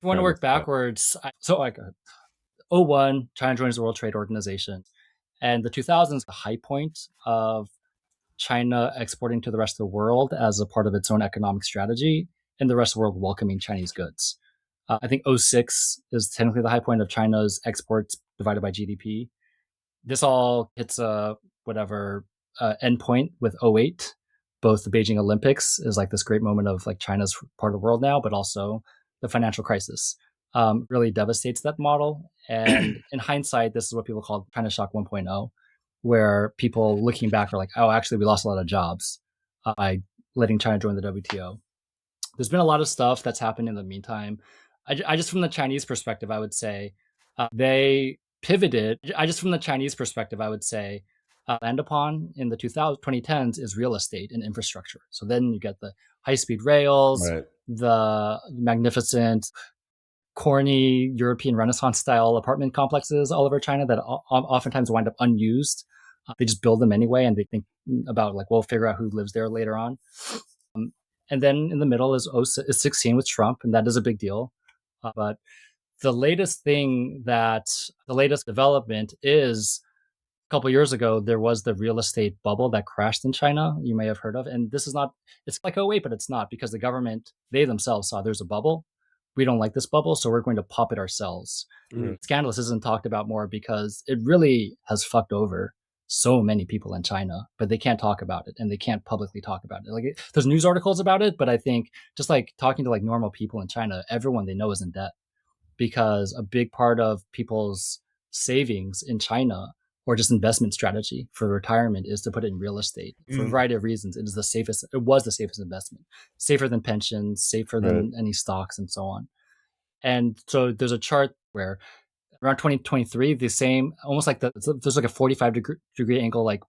If you want to kind of work stuff. backwards, so like '01, China joins the World Trade Organization, and the 2000s, the high point of China exporting to the rest of the world as a part of its own economic strategy, and the rest of the world welcoming Chinese goods. I think '06 is technically the high point of China's exports divided by GDP. This all hits a whatever endpoint with '08. Both the Beijing Olympics is like this great moment of like China's part of the world now, but also the financial crisis really devastates that model. And in hindsight, this is what people call China Shock 1.0, where people looking back are like, oh, actually, we lost a lot of jobs by letting China join the WTO. There's been a lot of stuff that's happened in the meantime. I just, from the Chinese perspective, I would say they pivoted. I just, from the Chinese perspective, I would say land upon in the 2010s is real estate and infrastructure. So then you get the high speed rails, Right. the magnificent, corny European Renaissance style apartment complexes all over China that oftentimes wind up unused. They just build them anyway, and they think about like we'll figure out who lives there later on. Um, and then in the middle is 16 with Trump, and that is a big deal. But the latest development is a couple years ago, there was the real estate bubble that crashed in China. You may have heard of, and this is not. It's like '08, but it's not because the government they themselves saw there's a bubble. We don't like this bubble, so we're going to pop it ourselves. Mm. Scandalous isn't talked about more because it really has fucked over so many people in China, but they can't talk about it and they can't publicly talk about it. There's news articles about it, but I think just like talking to like normal people in China, everyone they know is in debt because a big part of people's savings in China or just investment strategy for retirement is to put it in real estate for a Mm. variety of reasons. It was the safest investment, safer than pensions, safer Right. than any stocks and so on. And so there's a chart where around 2023, the same, almost like there's like a 45-degree angle, like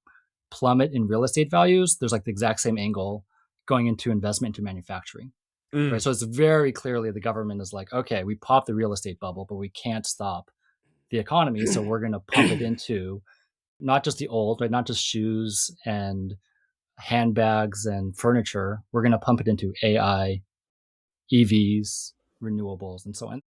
plummet in real estate values. There's like the exact same angle going into investment into manufacturing, right? Mm. So it's very clearly the government is like, okay, we popped the real estate bubble, but we can't stop the economy. So we're going to pump it into not just the old, right? Not just shoes and handbags and furniture. We're going to pump it into AI, EVs, renewables, and so on.